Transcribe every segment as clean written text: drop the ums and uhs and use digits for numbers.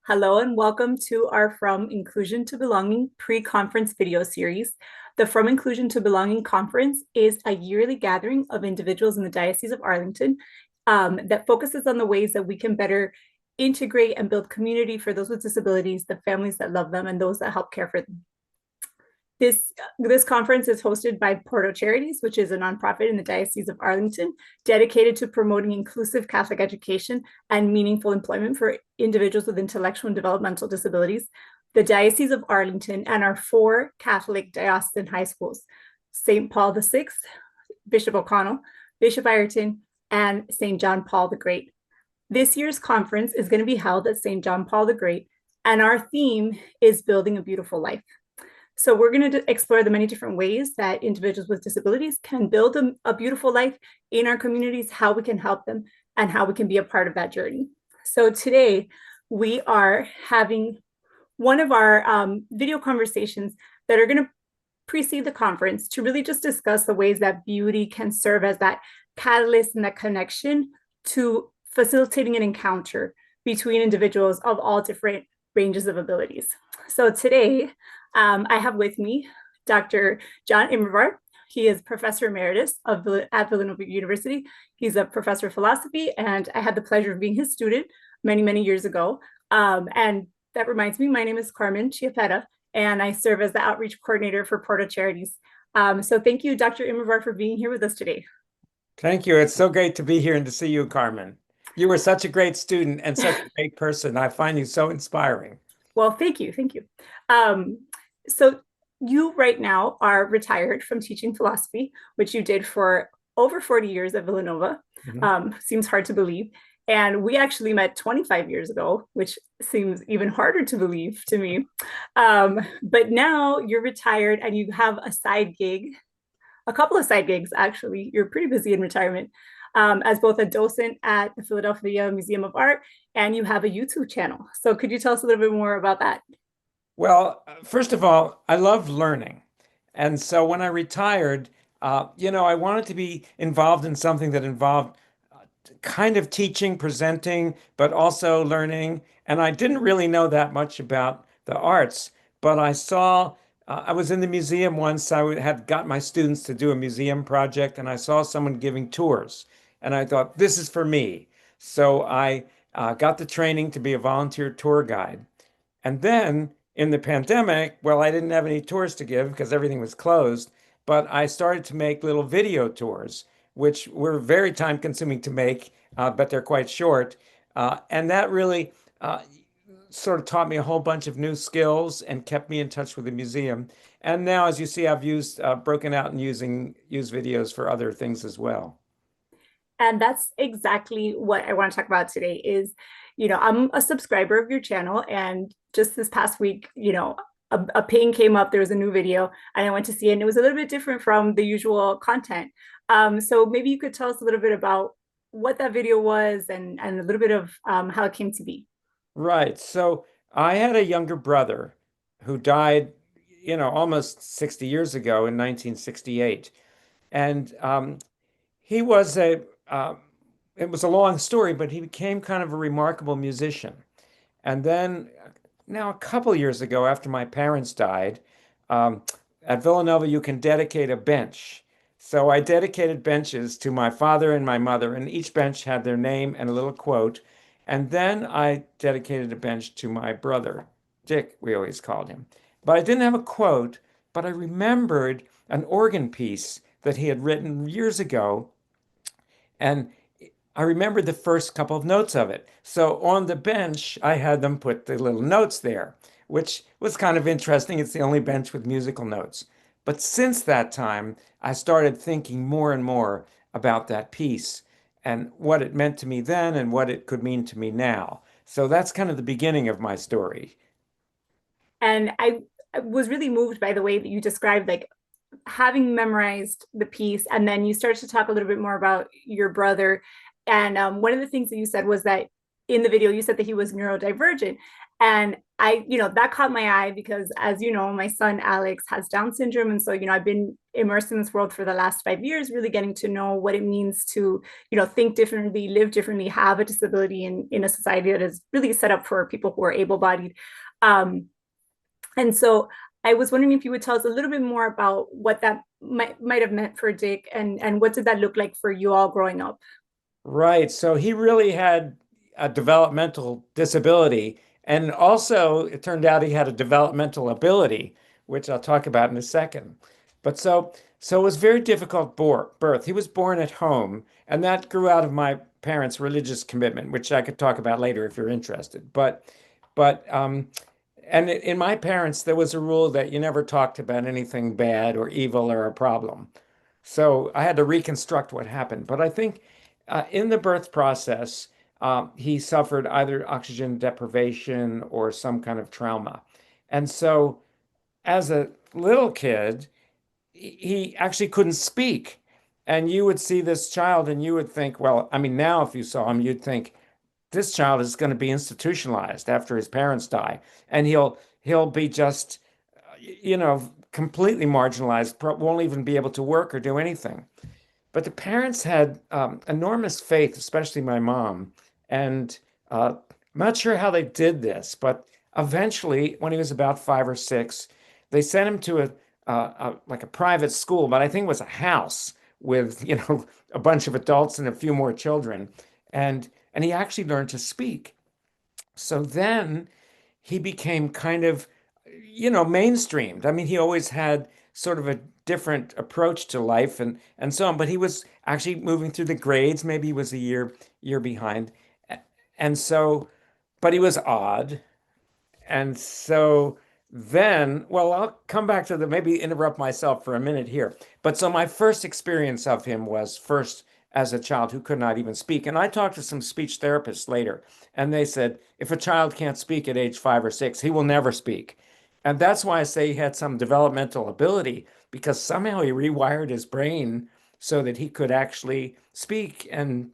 Hello and welcome to our From Inclusion to Belonging pre-conference video series. The From Inclusion to Belonging Conference is a yearly gathering of individuals in the Diocese of Arlington that focuses on the ways that we can better integrate and build community for those with disabilities, the families that love them, and those that help care for them. This conference is hosted by Porto Charities, which is a nonprofit in the Diocese of Arlington, dedicated to promoting inclusive Catholic education and meaningful employment for individuals with intellectual and developmental disabilities. The Diocese of Arlington and our 4 Catholic diocesan high schools, St. Paul VI, Bishop O'Connell, Bishop Ireton, and St. John Paul the Great. This year's conference is going to be held at St. John Paul the Great, and our theme is Building a Beautiful Life. So we're going to explore the many different ways that individuals with disabilities can build a beautiful life in our communities, how we can help them, and how we can be a part of that journey. So today we are having one of our video conversations that are going to precede the conference to really just discuss the ways that beauty can serve as that catalyst and that connection to facilitating an encounter between individuals of all different ranges of abilities. So today, I have with me Dr. John Immerwahr. He is Professor Emeritus at Villanova University. He's a professor of philosophy, and I had the pleasure of being his student many, many years ago. And that reminds me, my name is Carmen Chiapetta, and I serve as the outreach coordinator for Porto Charities. So thank you, Dr. Immerwahr, for being here with us today. Thank you. It's so great to be here and to see you, Carmen. You were such a great student and such a great person. I find you so inspiring. Well, thank you. Thank you. So you right now are retired from teaching philosophy, which you did for over 40 years at Villanova. Seems hard to believe. And we actually met 25 years ago, which seems even harder to believe to me. But now you're retired and you have a side gig, a couple of side gigs, actually. You're pretty busy in retirement as both a docent at the Philadelphia Museum of Art, and you have a YouTube channel. So could you tell us a little bit more about that? Well, first of all, I love learning. And so when I retired, I wanted to be involved in something that involved kind of teaching, presenting, but also learning. And I didn't really know that much about the arts, but I was in the museum once. Had got my students to do a museum project, and I saw someone giving tours. And I thought, this is for me. So I got the training to be a volunteer tour guide. And then in the pandemic, well, I didn't have any tours to give because everything was closed, but I started to make little video tours, which were very time consuming to make, but they're quite short. And that really sort of taught me a whole bunch of new skills and kept me in touch with the museum. And now, as you see, I've broken out and used videos for other things as well. And that's exactly what I want to talk about today is, I'm a subscriber of your channel, and just this past week, a ping came up, there was a new video, and I went to see it, and it was a little bit different from the usual content. So maybe you could tell us a little bit about what that video was and a little bit of how it came to be. Right. So I had a younger brother who died, almost 60 years ago in 1968. And he was it was a long story, but he became kind of a remarkable musician. And then now a couple years ago, after my parents died, um, at Villanova, you can dedicate a bench. So I dedicated benches to my father and my mother, and each bench had their name and a little quote. And then I dedicated a bench to my brother, Dick, we always called him. But I didn't have a quote, but I remembered an organ piece that he had written years ago. And I remembered the first couple of notes of it. So on the bench, I had them put the little notes there, which was kind of interesting. It's the only bench with musical notes. But since that time, I started thinking more and more about that piece and what it meant to me then and what it could mean to me now. So that's kind of the beginning of my story. And I was really moved by the way that you described, like, having memorized the piece, and then you started to talk a little bit more about your brother. And one of the things that you said was that in the video, you said that he was neurodivergent. And that caught my eye because, as you know, my son Alex has Down syndrome. And so, I've been immersed in this world for the last 5 years, really getting to know what it means to, think differently, live differently, have a disability in a society that is really set up for people who are able bodied. Um, and so I was wondering if you would tell us a little bit more about what that might have meant for Dick, and what did that look like for you all growing up? Right. So he really had a developmental disability. And also, it turned out he had a developmental ability, which I'll talk about in a second. But so it was very difficult birth. He was born at home, and that grew out of my parents' religious commitment, which I could talk about later if you're interested. But and in my parents, there was a rule that you never talked about anything bad or evil or a problem. So I had to reconstruct what happened. But I think in the birth process, he suffered either oxygen deprivation or some kind of trauma. And so as a little kid, he actually couldn't speak. And you would see this child and you would think, well, I mean, now if you saw him, you'd think this child is going to be institutionalized after his parents die. And he'll be just, completely marginalized, won't even be able to work or do anything. But the parents had enormous faith, especially my mom. And I'm not sure how they did this, but eventually, when he was about 5 or 6, they sent him to like a private school, but I think it was a house with, a bunch of adults and a few more children. And he actually learned to speak. So then he became kind of, mainstreamed. I mean, he always had sort of a different approach to life and so on, but he was actually moving through the grades. Maybe he was a year behind. And so, but he was odd. And so then, well, I'll come back to maybe interrupt myself for a minute here. But so my first experience of him was first as a child who could not even speak. And I talked to some speech therapists later, and they said if a child can't speak at age 5 or 6, he will never speak. And that's why I say he had some developmental ability because somehow he rewired his brain so that he could actually speak and,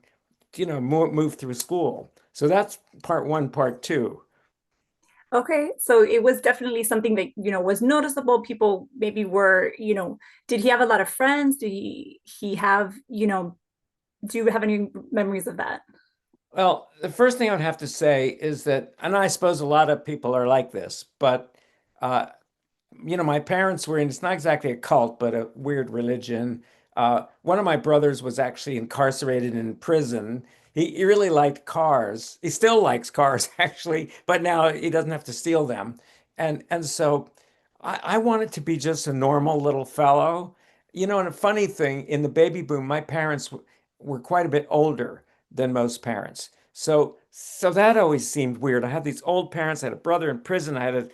move through school. So that's part one. Part two. Okay, so it was definitely something that, was noticeable. People maybe were, did he have a lot of friends? Did he have, do you have any memories of that? Well, the first thing I would have to say is that, and I suppose a lot of people are like this, but uh, my parents were in, it's not exactly a cult, but a weird religion. One of my brothers was actually incarcerated in prison. He really liked cars. He still likes cars, actually, but now he doesn't have to steal them. And so I wanted to be just a normal little fellow. And a funny thing, in the baby boom, my parents were quite a bit older than most parents. So that always seemed weird. I had these old parents. I had a brother in prison. I had a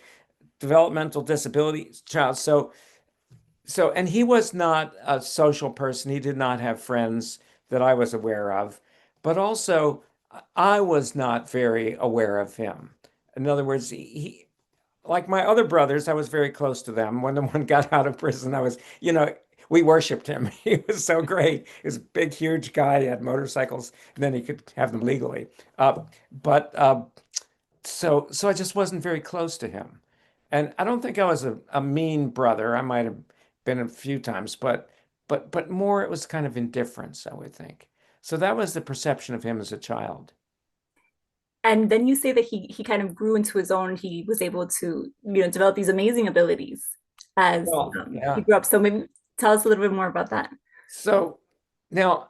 developmental disability child. And he was not a social person. He did not have friends that I was aware of, but also I was not very aware of him. In other words, like my other brothers, I was very close to them. When the one got out of prison, we worshiped him. He was so great. He was a big, huge guy. He had motorcycles, and then he could have them legally. But so I just wasn't very close to him. And I don't think I was a mean brother. I might have been a few times, but more it was kind of indifference, I would think. So that was the perception of him as a child. And then you say that he kind of grew into his own. He was able to, develop these amazing abilities as Well, he yeah. grew up. So maybe tell us a little bit more about that. So now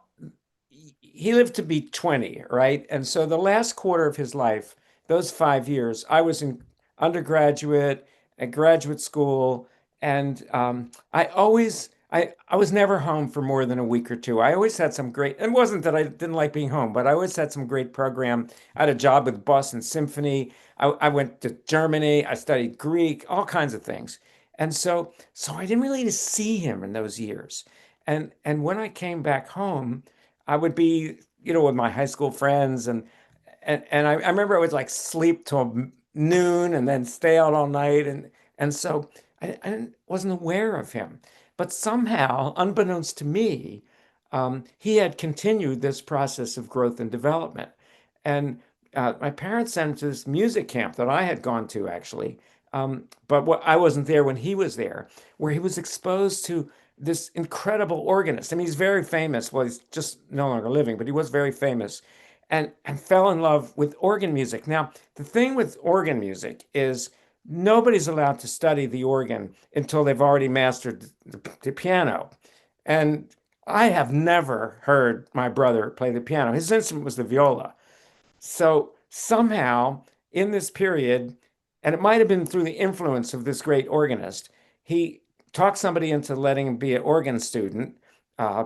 he lived to be 20, right? And so the last quarter of his life, those 5 years, I was in undergraduate at graduate school, and I was never home for more than a week or two. I always had some great. It wasn't that I didn't like being home, but I always had some great program. I had a job with Boston Symphony. I went to Germany. I studied Greek, all kinds of things. And so I didn't really see him in those years. And when I came back home, I would be, with my high school friends and I remember I would like sleep till noon and then stay out all night and so I wasn't aware of him. But somehow, unbeknownst to me, he had continued this process of growth and development. And my parents sent him to this music camp that I had gone to actually. But I wasn't there when he was there, where he was exposed to this incredible organist. I mean, he's very famous. Well, he's just no longer living, but he was very famous and fell in love with organ music. Now, the thing with organ music is nobody's allowed to study the organ until they've already mastered the piano. And I have never heard my brother play the piano. His instrument was the viola. So somehow in this period, and it might have been through the influence of this great organist, he talked somebody into letting him be an organ student. Uh,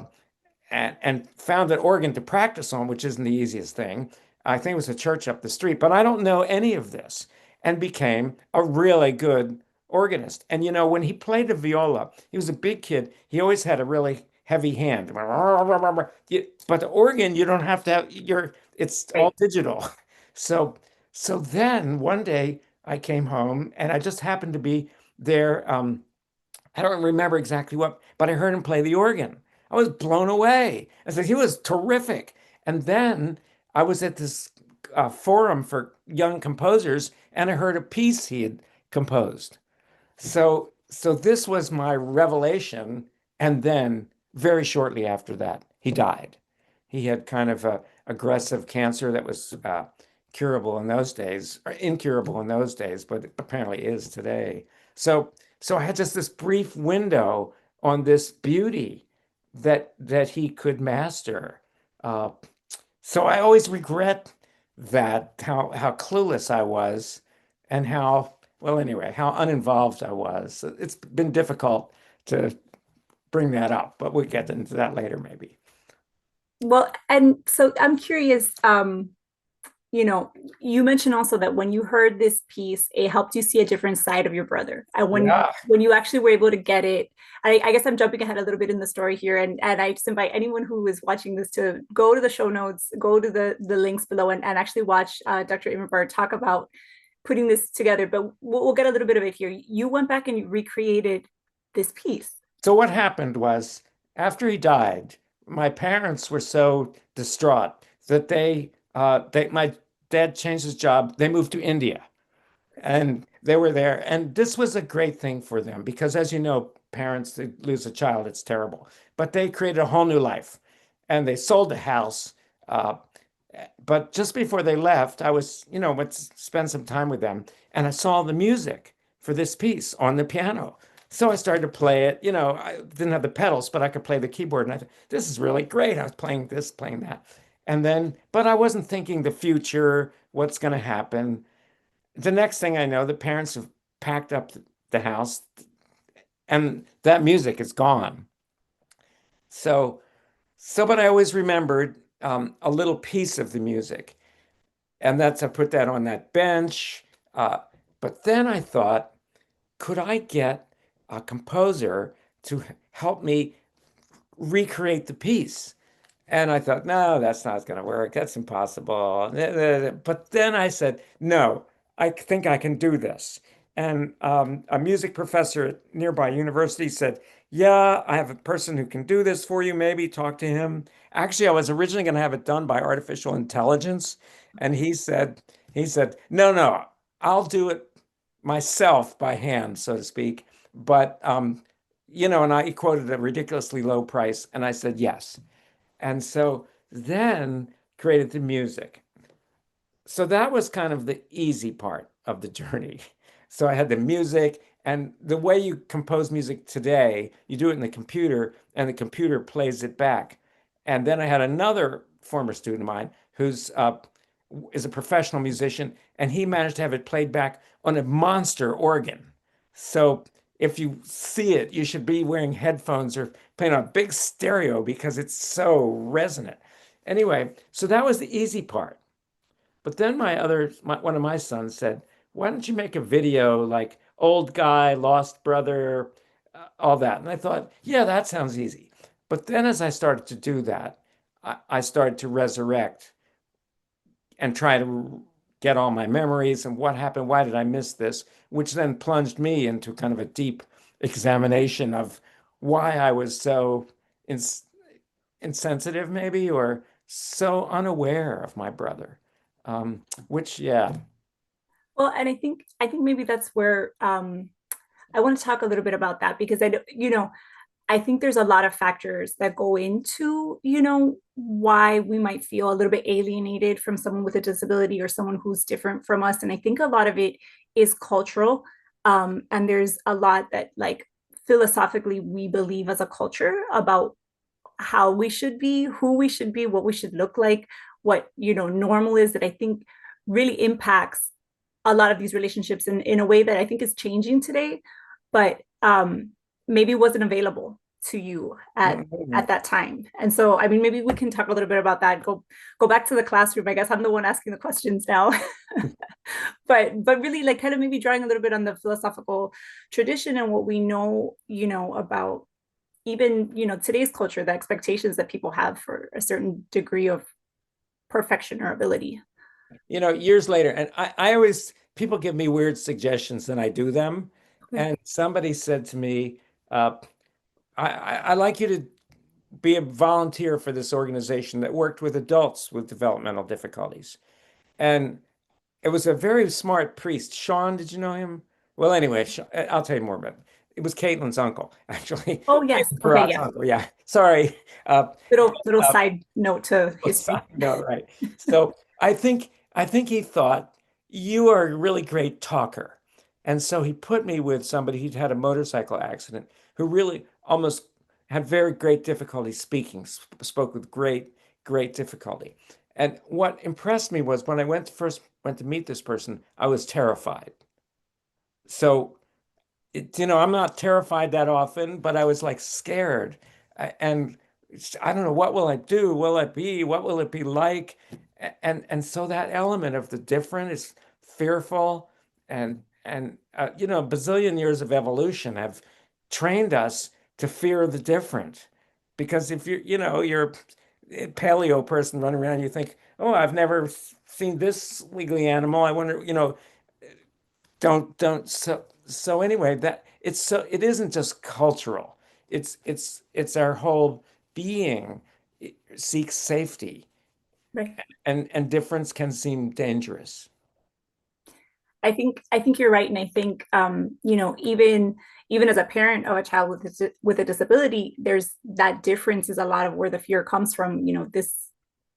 and found an organ to practice on, which isn't the easiest thing. I think it was a church up the street, but I don't know any of this, and became a really good organist. And when he played the viola, he was a big kid. He always had a really heavy hand. But the organ, you don't have to have it's all Right. digital. So then one day I came home and I just happened to be there. I don't remember exactly what, but I heard him play the organ. I was blown away. I said, he was terrific. And then I was at this forum for young composers and I heard a piece he had composed. So this was my revelation. And then very shortly after that, he died. He had kind of a aggressive cancer that was curable in those days, or incurable in those days, but apparently is today. So so I had just this brief window on this beauty that he could master. Uh, so I always regret that how clueless I was and how well anyway how uninvolved I was. It's been difficult to bring that up, but we'll get into that later maybe. Well, and so I'm curious, you know, you mentioned also that when you heard this piece, it helped you see a different side of your brother. And Yeah. when you actually were able to get it, I guess I'm jumping ahead a little bit in the story here, and I just invite anyone who is watching this to go to the show notes, go to the links below, and actually watch Dr. Immerwahr talk about putting this together. But we'll get a little bit of it here. You went back and you recreated this piece. So what happened was after he died, my parents were so distraught that my dad changed his job. They moved to India and they were there. And this was a great thing for them because, as you know, parents they lose a child, it's terrible. But they created a whole new life and they sold the house. Uh, but just before they left, I was, went to spend some time with them and I saw the music for this piece on the piano. So I started to play it. I didn't have the pedals, but I could play the keyboard. And I thought, this is really great. I was playing this, playing that. And then, but I wasn't thinking the future, what's going to happen. The next thing I know, the parents have packed up the house and that music is gone. So, but I always remembered a little piece of the music. And I put that on that bench. Uh, but then I thought, could I get a composer to help me recreate the piece? And I thought, no, that's not going to work. That's impossible. But then I said, no, I think I can do this. And a music professor at nearby university said, yeah, I have a person who can do this for you. Maybe talk to him. Actually, I was originally going to have it done by artificial intelligence. And he said, no, no, I'll do it myself by hand, so to speak. But, and I quoted a ridiculously low price. And I said, yes. And so then created the music. So that was kind of the easy part of the journey. So I had the music, and the way you compose music today, you do it in the computer, and the computer plays it back. And then I had another former student of mine who's is a professional musician, and he managed to have it played back on a monster organ. So if you see it, you should be wearing headphones or playing on a big stereo because it's so resonant. Anyway, so that was the easy part. But then one of my sons said, "Why don't you make a video like old guy, lost brother, all that?" And I thought, yeah, that sounds easy. But then as I started to do that, I started to resurrect and try to get all my memories and what happened, why did I miss this, which then plunged me into kind of a deep examination of why I was so ins insensitive, maybe, or so unaware of my brother. Which, yeah. Well, and I think maybe that's where I want to talk a little bit about that because I think there's a lot of factors that go into, why we might feel a little bit alienated from someone with a disability or someone who's different from us. And I think a lot of it is cultural. And there's a lot that, like, philosophically, we believe as a culture about how we should be, who we should be, what we should look like, what, normal is, that I think really impacts a lot of these relationships in a way that I think is changing today, but maybe wasn't available to you at that time. And so, I mean, maybe we can talk a little bit about that. Go back to the classroom. I guess I'm the one asking the questions now. but really, like, kind of maybe drawing a little bit on the philosophical tradition and what we know, about even, today's culture, the expectations that people have for a certain degree of perfection or ability. Years later, and I always, people give me weird suggestions and I do them. Okay. And somebody said to me, I like you to be a volunteer for this organization that worked with adults with developmental difficulties. And it was a very smart priest. Sean, did you know him? Well, anyway, I'll tell you more about it. It was Caitlin's uncle, actually. Oh yes. Caitlin Okay. Perrot's Yeah. uncle. Yeah. Sorry. Little Uh, side note to history. no, right. So I think he thought you are a really great talker. And so he put me with somebody who'd had a motorcycle accident who really almost had very great difficulty speaking, spoke with great difficulty. And what impressed me was when I first went to meet this person, I was terrified. So I'm not terrified that often, but I was like scared. And I don't know, what will I do? Will it be? What will it be like? And so that element of the different is fearful, and a bazillion years of evolution have trained us to fear the different. Because if you're a paleo person running around, you think, oh, I've never seen this wiggly animal. I wonder, don't so anyway, it isn't just cultural. It's our whole being seeks safety, Right. and difference can seem dangerous. I think you're right, and I think even as a parent of a child with a disability, there's that difference is a lot of where the fear comes from. This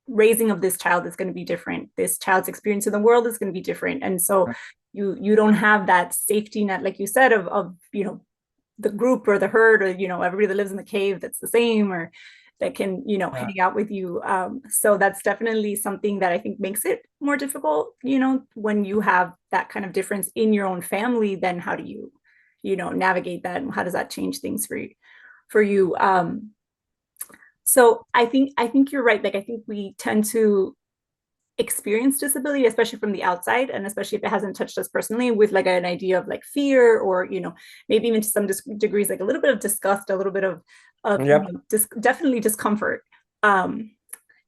raising of this child is going to be different. This child's experience in the world is going to be different, and so you don't have that safety net, like you said, of the group or the herd, or everybody that lives in the cave that's the same, or that can Yeah. hang out with you. So that's definitely something that I think makes it more difficult, when you have that kind of difference in your own family. Then how do you navigate that, and how does that change things for you? So I think you're right. Like, I think we tend to experience disability, especially from the outside, and especially if it hasn't touched us personally, with like an idea of like fear, or maybe even to some degrees, like a little bit of disgust, a little bit of Yep. definitely discomfort. um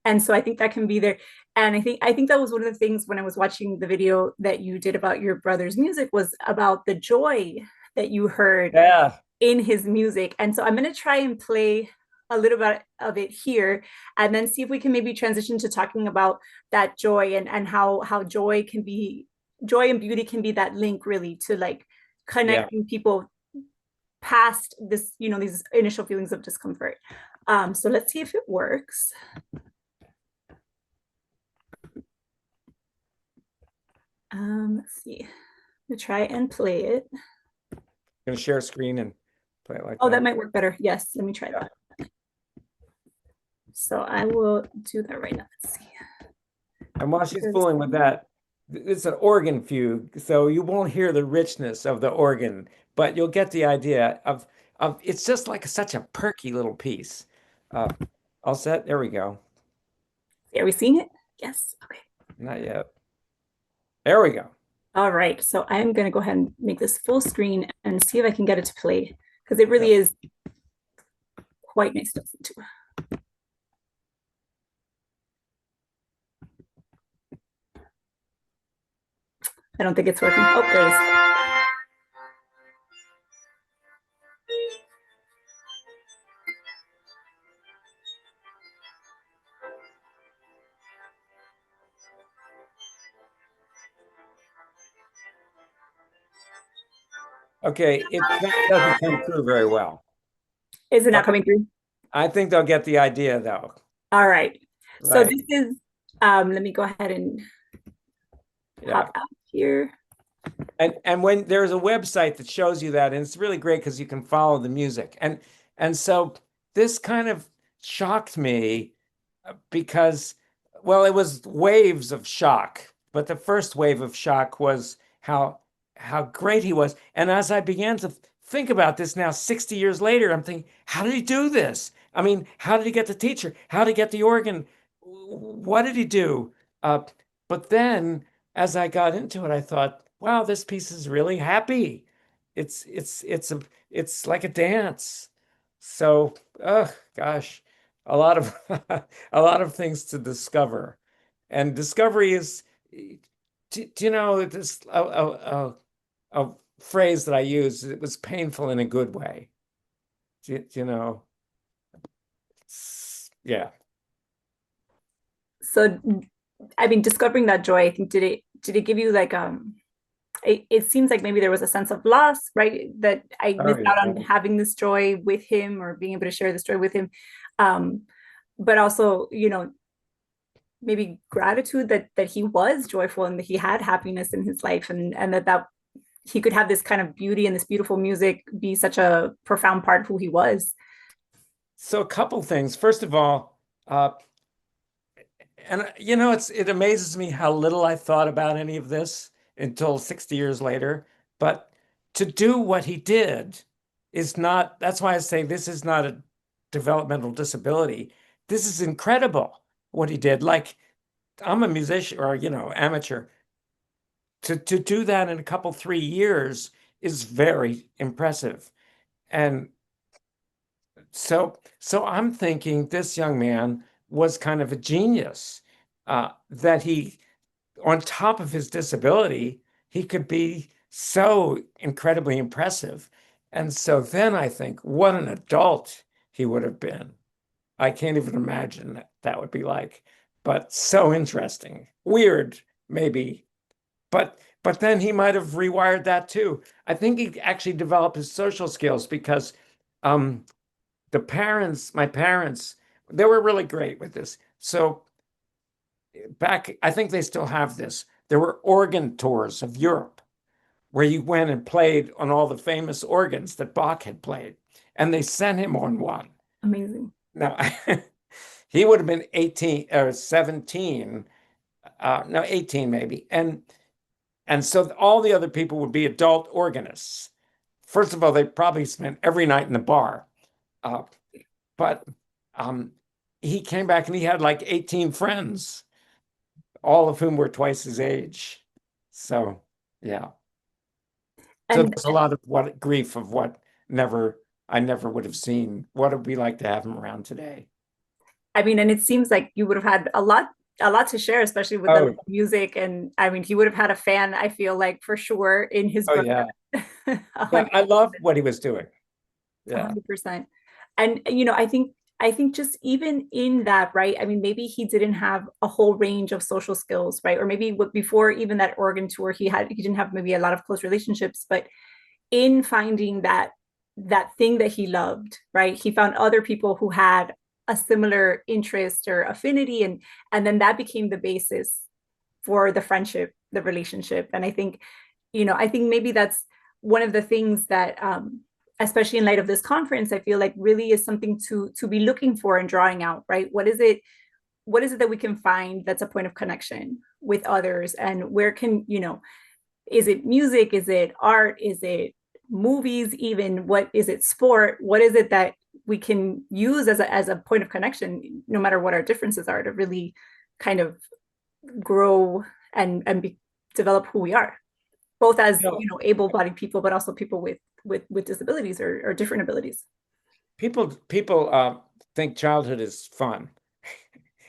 and so I think that can be there. And I think that was one of the things when I was watching the video that you did about your brother's music, was about the joy that you heard Yeah. in his music. And so I'm going to try and play a little bit of it here, and then see if we can maybe transition to talking about that joy, and how joy and beauty can be that link, really, to like Yeah. connecting people past this, these initial feelings of discomfort. So let's see if it works. Let's see. I'm gonna try and play it. Gonna share a screen and play it like Oh, that that. might work better. Yes, let me try Yeah. that. So I will do that right now. Let's see. And while she's Share the fooling with screen. that, it's an organ fugue, so you won't hear the richness of the organ, but you'll get the idea of it's just like such a perky little piece. Uh, all set? There we go. Are we seeing it? Yes. Okay. Not yet. There we go. All right. So I'm going to go ahead and make this full screen and see if I can get it to play, because it really Yep. is quite nice to listen to. I don't think it's working. Oh, there it is. Okay, that doesn't come through very well, Is it not but coming through? I think they'll get the idea though. All right. So Right. this is, let me go ahead and Yeah. pop out here. And when there's a website that shows you that, and it's really great because you can follow the music. And so this kind of shocked me because, well, it was waves of shock, but the first wave of shock was how great he was. And as I began to think about this now, 60 years later, I'm thinking, how did he do this? I mean, how did he get the teacher? How did he get the organ? What did he do? Uh, but then as I got into it, I thought, wow, this piece is really happy. It's like a dance. So, oh gosh, a lot of a lot of things to discover. And discovery is, do you know this a phrase that I use? It was painful in a good way. Do you know? Yeah. So, I mean, discovering that joy, I think, did it give you like, it seems like maybe there was a sense of loss, right? That I Oh missed out yeah. on having this joy with him or being able to share this joy with him. Um, but also, maybe gratitude that he was joyful and that he had happiness in his life, and that he could have this kind of beauty and this beautiful music be such a profound part of who he was. So a couple things. First of all, and it amazes me how little I thought about any of this until 60 years later. But to do what he did is not, that's why I say this is not a developmental disability. This is incredible what he did. Like I'm a musician or, amateur. To do that in a couple, 3 years is very impressive. And so I'm thinking this young man was kind of a genius, that he, on top of his disability, he could be so incredibly impressive. And so then I think, what an adult he would have been. I can't even imagine that would be like, but so interesting. Weird, maybe, but then he might have rewired that too. I think he actually developed his social skills because um, my parents, they were really great with this. So back, I think they still have this. There were organ tours of Europe where you went and played on all the famous organs that Bach had played. And they sent him on one. Amazing. Now, he would have been 18 or 17, no, 18 maybe. And so all the other people would be adult organists. First of all, they probably spent every night in the bar. Uh, but um, he came back and he had like 18 friends, all of whom were twice his age. So, yeah. So And there's a lot of what grief of what never I never would have seen. What it would be like to have him around today? I mean, and it seems like you would have had a lot to share, especially with the Oh, music. And I mean, he would have had a fan, I feel like, for sure, in his oh brother. yeah. A Yeah, hundred I love what he was doing. a Yeah. 100%. And I think just even in that, right? I mean, maybe he didn't have a whole range of social skills, right? Or maybe before even that Oregon tour, he didn't have maybe a lot of close relationships, but in finding that thing that he loved, right? He found other people who had a similar interest or affinity, and then that became the basis for the friendship, the relationship. And I think maybe that's one of the things that, especially in light of this conference, I feel like really is something to be looking for and drawing out, right? What is it that we can find that's a point of connection with others, and where can, is it music, is it art, is it movies, even what is it, sport, what is it that we can use as a point of connection, no matter what our differences are, to really kind of grow and develop who we are, both as No, able-bodied people, but also people with disabilities or different abilities. people think childhood is fun.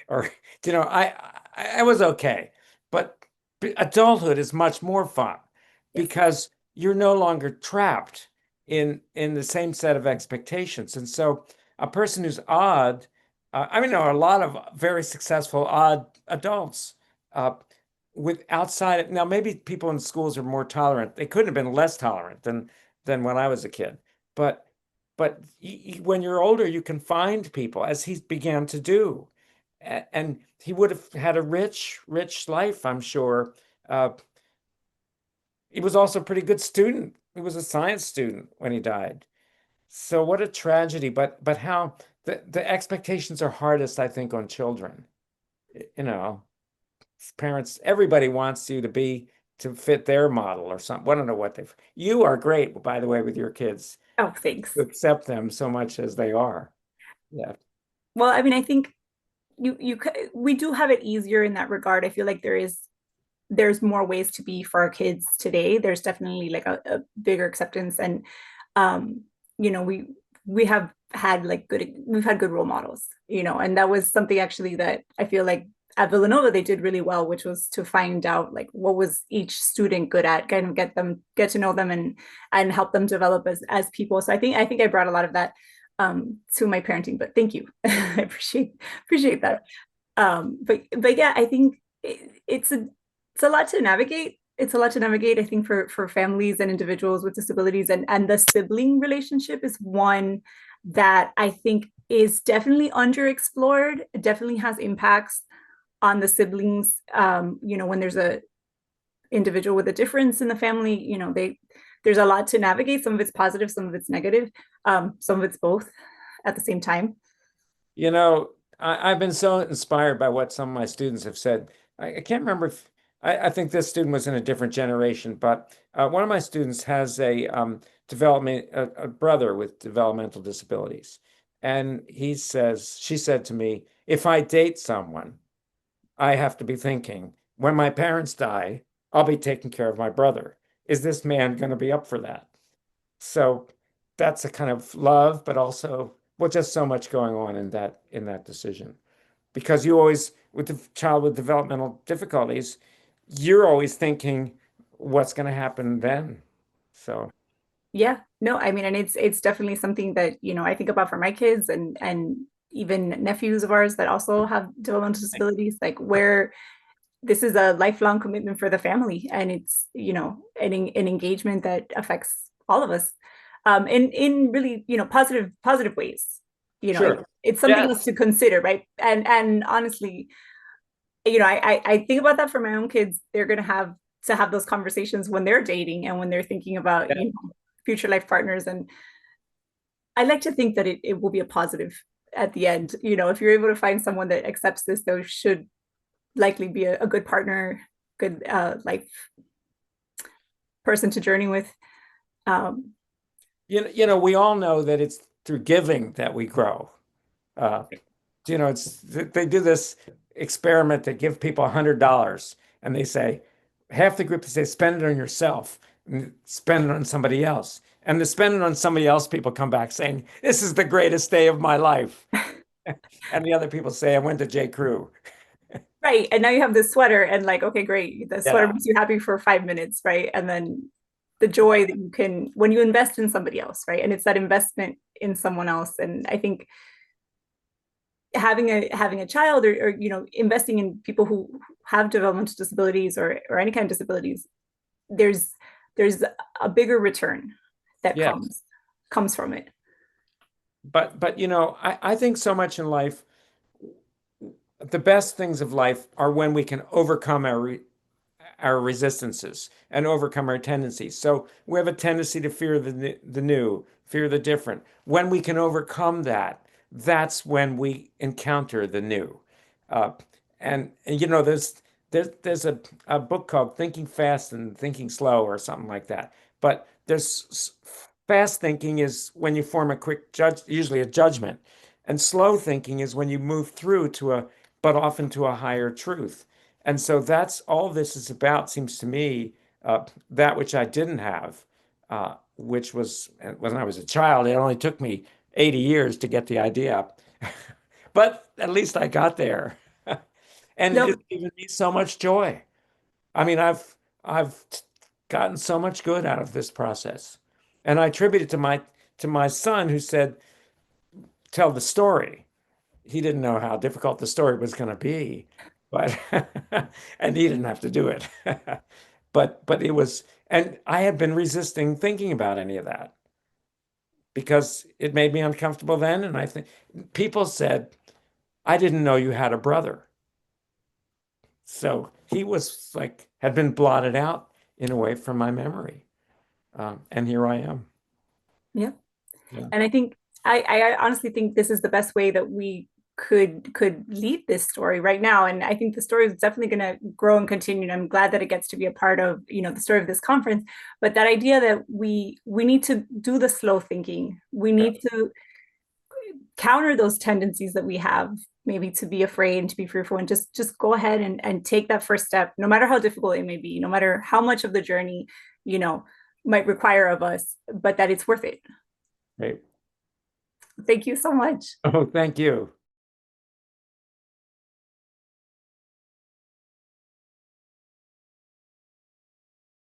Or I was okay, but adulthood is much more fun Yes. because you're no longer trapped in the same set of expectations. And so a person who's odd, I mean, there are a lot of very successful odd adults, with outside. Now maybe people in schools are more tolerant. They couldn't have been less tolerant than than when I was a kid. But when you're older, you can find people, as he began to do. And he would have had a rich life, I'm sure. Uh, he was also a pretty good student. He was a science student when he died. So what a tragedy, but how the expectations are hardest, I think, on children. You know, parents, everybody wants you to be to fit their model or something. I don't know what they. You are great, by the way, with your kids. Oh, To thanks. accept them so much as they are. Yeah. Well, I mean, I think we do have it easier in that regard. I feel like there's more ways to be for our kids today. There's definitely like a bigger acceptance, and um, we have had like we've had good role models, and that was something actually that I feel like at Villanova they did really well, which was to find out like what was each student good at, kind of get to know them and help them develop as people. So I think I brought a lot of that to my parenting, but thank you. I appreciate that. But yeah, I think it's a lot to navigate. It's a lot to navigate, I think, for families and individuals with disabilities, and the sibling relationship is one that I think is definitely underexplored. It definitely has impacts on the siblings. When there's a individual with a difference in the family, there's a lot to navigate. Some of it's positive, some of it's negative, some of it's both at the same time. You know, I've been so inspired by what some of my students have said. I can't remember if I think this student was in a different generation, but one of my students has a brother with developmental disabilities. And she said to me, if I date someone, I have to be thinking, when my parents die, I'll be taking care of my brother. Is this man going to be up for that? So that's a kind of love, but also, well, just so much going on in that decision. Because you always, with the child with developmental difficulties, you're always thinking what's going to happen then. So Yeah, no, I mean, and it's definitely something that, I think about for my kids and even nephews of ours that also have developmental disabilities, like where this is a lifelong commitment for the family, and it's, an engagement that affects all of us, in really, positive ways. sure. It's something else Yes. to consider, right? And honestly, I think about that for my own kids. They're gonna have to have those conversations when they're dating and when they're thinking about, Yeah. future life partners. And I like to think that it will be a positive at the end. If you're able to find someone that accepts this, those should likely be a good partner, good life person to journey with. Um, We all know that it's through giving that we grow. Uh, it's they do this experiment. They give people $100 and they say, half the group they say spend it on yourself and spend it on somebody else. And the spend it on somebody else people come back saying, this is the greatest day of my life. And the other people say, I went to J. Crew. right. And now you have this sweater, and like, okay, great. The sweater Yeah. makes you happy for 5 minutes, right? And then the joy that you can when you invest in somebody else, right? And it's that investment in someone else. And I think having a child, or investing in people who have developmental disabilities, or any kind of disabilities, there's there's a bigger return that Yes. comes from it. But I think so much in life, the best things of life are when we can overcome our resistances and overcome our tendencies. So we have a tendency to fear the new, fear the different. When we can overcome that, that's when we encounter the new. Uh, and there's a book called Thinking Fast and Thinking Slow or something like that. But fast thinking is when you form a quick judge, usually a judgment, and slow thinking is when you move through but often to a higher truth. And so that's all this is about, seems to me, that which I didn't have, which was when I was a child. It only took me 80 years to get the idea. But at least I got there. And No, it's given me so much joy. I mean, I've gotten so much good out of this process. And I attribute it to my son who said, tell the story. He didn't know how difficult the story was going to be, but and he didn't have to do it. but it was, and I had been resisting thinking about any of that because it made me uncomfortable then. And I think people said, I didn't know you had a brother. So he was like, had been blotted out in a way from my memory. And here I am. Yeah. Yeah. And I think I honestly think this is the best way that we could lead this story right now. And I think the story is definitely going to grow and continue. And I'm glad that it gets to be a part of, the story of this conference. But that idea that we need to do the slow thinking. We Yeah. need to counter those tendencies that we have, maybe to be afraid and to be fearful, and just go ahead and take that first step, no matter how difficult it may be, no matter how much of the journey, you know, might require of us, but that it's worth it. Great. Thank you so much. Oh, thank you.